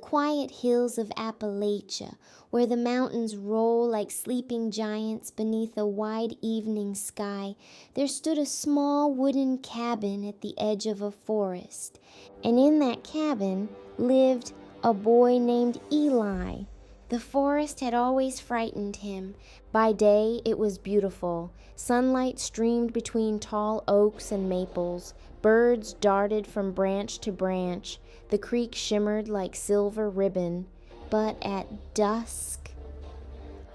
quiet hills of Appalachia, where the mountains roll like sleeping giants beneath a wide evening sky, there stood a small wooden cabin at the edge of a forest, and in that cabin lived a boy named Eli. The forest had always frightened him. By day it was beautiful. Sunlight streamed between tall oaks and maples. Birds darted from branch to branch. The creek shimmered like silver ribbon. But at dusk,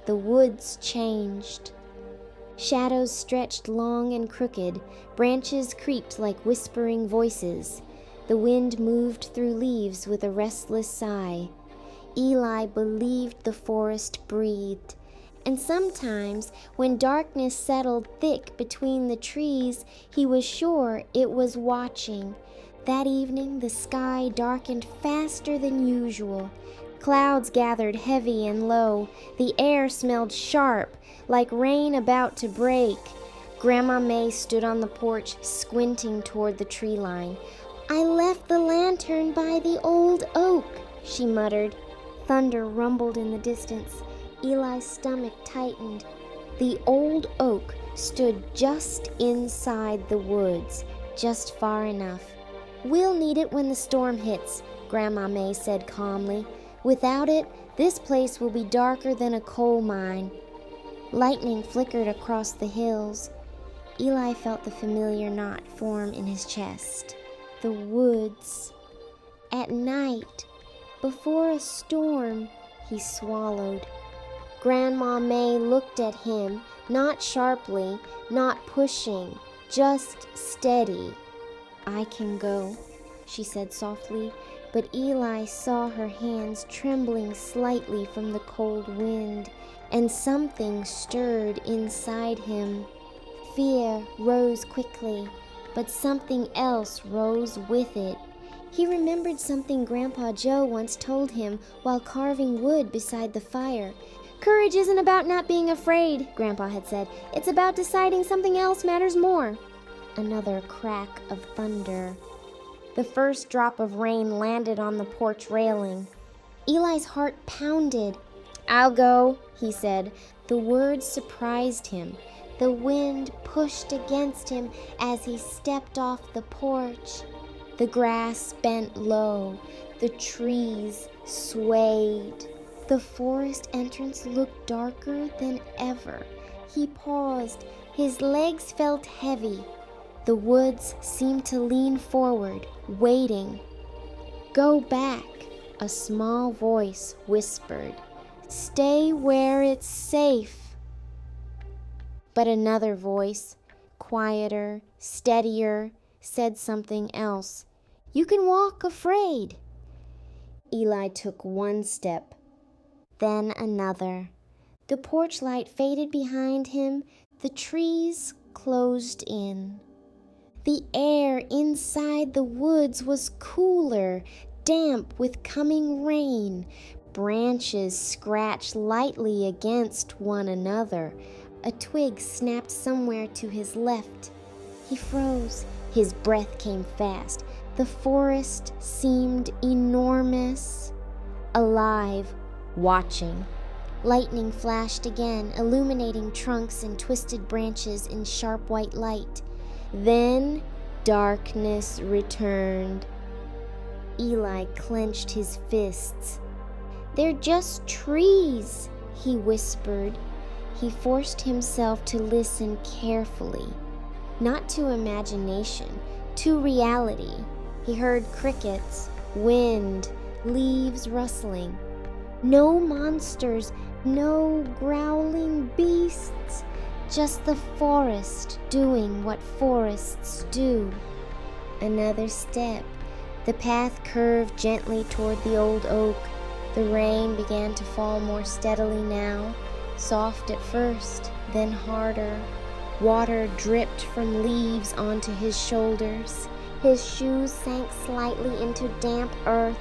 the woods changed. Shadows stretched long and crooked. Branches creaked like whispering voices. The wind moved through leaves with a restless sigh. Eli believed the forest breathed, and sometimes, when darkness settled thick between the trees, he was sure it was watching. That evening, the sky darkened faster than usual. Clouds gathered heavy and low. The air smelled sharp, like rain about to break. Grandma May stood on the porch, squinting toward the tree line. "I left the lantern by the old oak," she muttered. Thunder rumbled in the distance. Eli's stomach tightened. The old oak stood just inside the woods, just far enough. "We'll need it when the storm hits," Grandma May said calmly. "Without it, this place will be darker than a coal mine." Lightning flickered across the hills. Eli felt the familiar knot form in his chest. The woods. At night, before a storm, he swallowed. Grandma May looked at him, not sharply, not pushing, just steady. "I can go," she said softly, but Eli saw her hands trembling slightly from the cold wind, and something stirred inside him. Fear rose quickly, but something else rose with it. He remembered something Grandpa Joe once told him while carving wood beside the fire. "Courage isn't about not being afraid," Grandpa had said. "It's about deciding something else matters more." Another crack of thunder. The first drop of rain landed on the porch railing. Eli's heart pounded. "I'll go," he said. The words surprised him. The wind pushed against him as he stepped off the porch. The grass bent low. The trees swayed. The forest entrance looked darker than ever. He paused. His legs felt heavy. The woods seemed to lean forward, waiting. "Go back," a small voice whispered. "Stay where it's safe." But another voice, quieter, steadier, said something else. "You can walk afraid." Eli took one step, then another. The porch light faded behind him. The trees closed in. The air inside the woods was cooler, damp with coming rain. Branches scratched lightly against one another. A twig snapped somewhere to his left. He froze. His breath came fast. The forest seemed enormous, alive, watching. Lightning flashed again, illuminating trunks and twisted branches in sharp white light. Then darkness returned. Eli clenched his fists. "They're just trees," he whispered. He forced himself to listen carefully, not to imagination, to reality. He heard crickets, wind, leaves rustling. No monsters, no growling beasts, just the forest doing what forests do. Another step. The path curved gently toward the old oak. The rain began to fall more steadily now, soft at first, then harder. Water dripped from leaves onto his shoulders. His shoes sank slightly into damp earth.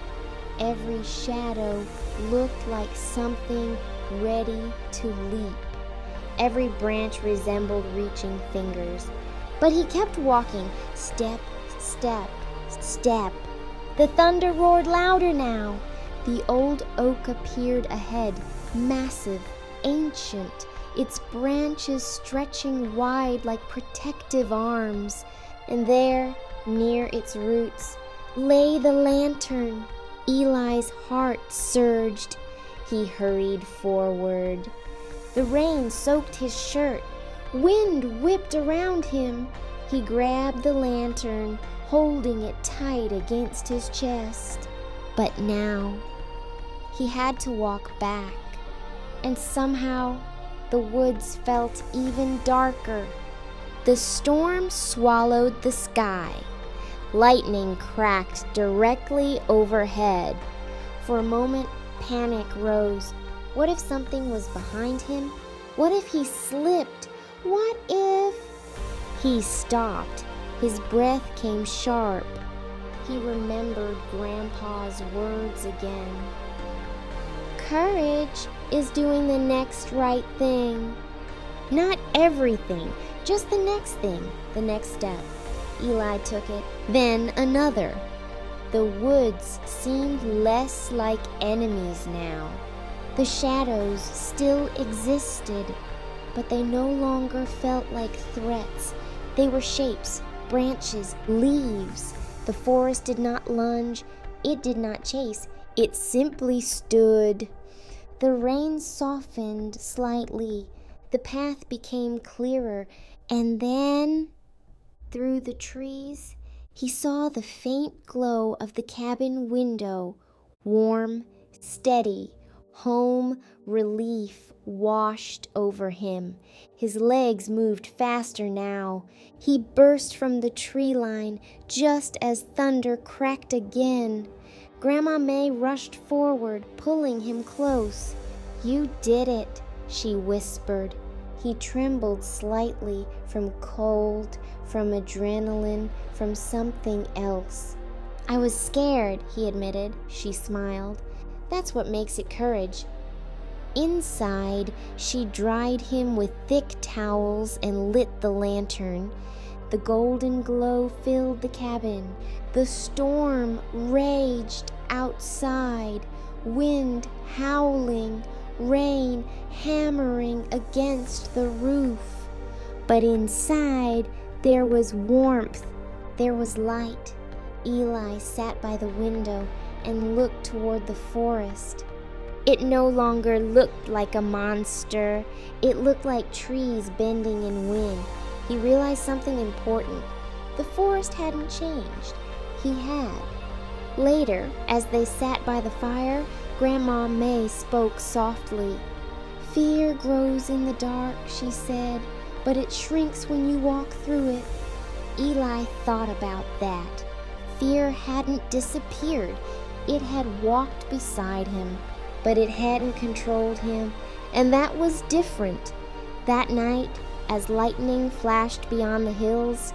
Every shadow looked like something ready to leap. Every branch resembled reaching fingers. But he kept walking, step, step, step. The thunder roared louder now. The old oak appeared ahead, massive, ancient, its branches stretching wide like protective arms. And there, near its roots, lay the lantern. Eli's heart surged. He hurried forward. The rain soaked his shirt. Wind whipped around him. He grabbed the lantern, holding it tight against his chest. But now, he had to walk back, and somehow the woods felt even darker. The storm swallowed the sky. Lightning cracked directly overhead. For a moment, panic rose. What if something was behind him? What if he slipped? What if... He stopped. His breath came sharp. He remembered Grandpa's words again. Courage is doing the next right thing. Not everything, just the next thing, the next step. Eli took it, then another. The woods seemed less like enemies now. The shadows still existed, but they no longer felt like threats. They were shapes, branches, leaves. The forest did not lunge, it did not chase, it simply stood. The rain softened slightly, the path became clearer, and then, through the trees, he saw the faint glow of the cabin window, warm, steady. Home, relief washed over him. His legs moved faster now. He burst from the tree line just as thunder cracked again. Grandma May rushed forward, pulling him close. You did it, she whispered. He trembled slightly from cold, from adrenaline, from something else. I was scared, he admitted. She smiled. That's what makes it courage. Inside, she dried him with thick towels and lit the lantern. The golden glow filled the cabin. The storm raged outside, wind howling, rain hammering against the roof. But inside, there was warmth, there was light. Eli sat by the window and looked toward the forest. It no longer looked like a monster. It looked like trees bending in wind. He realized something important. The forest hadn't changed. He had. Later, as they sat by the fire, Grandma May spoke softly. Fear grows in the dark, she said, but it shrinks when you walk through it. Eli thought about that. Fear hadn't disappeared. It had walked beside him, but it hadn't controlled him, and that was different. That night, as lightning flashed beyond the hills,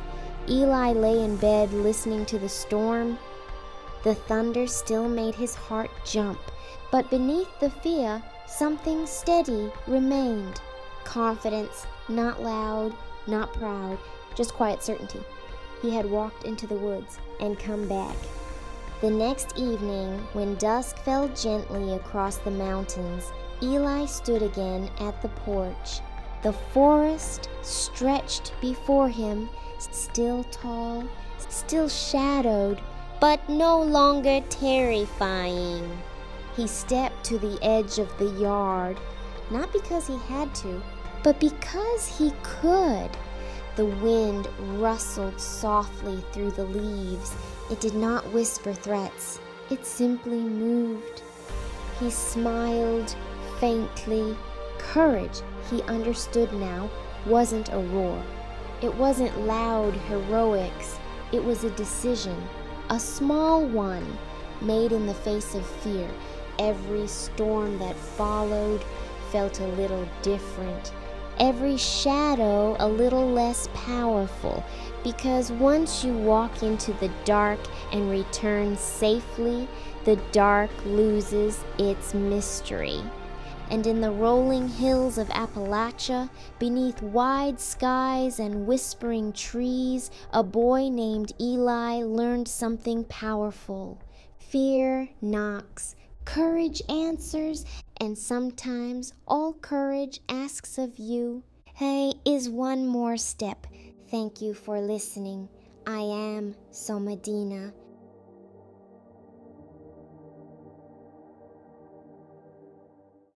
Eli lay in bed listening to the storm. The thunder still made his heart jump, but beneath the fear, something steady remained. Confidence, not loud, not proud, just quiet certainty. He had walked into the woods and come back. The next evening, when dusk fell gently across the mountains, Eli stood again at the porch. The forest stretched before him, still tall, still shadowed, but no longer terrifying. He stepped to the edge of the yard, not because he had to, but because he could. The wind rustled softly through the leaves. It did not whisper threats. It simply moved. He smiled faintly. Courage, he understood now, wasn't a roar. It wasn't loud heroics. It was a decision, a small one, made in the face of fear. Every storm that followed felt a little different. Every shadow a little less powerful, because once you walk into the dark and return safely, the dark loses its mystery. And in the rolling hills of Appalachia, beneath wide skies and whispering trees, a boy named Eli learned something powerful. Fear knocks, Courage answers, and sometimes all courage asks of you, hey, is one more step. Thank you for listening. I am Somadina.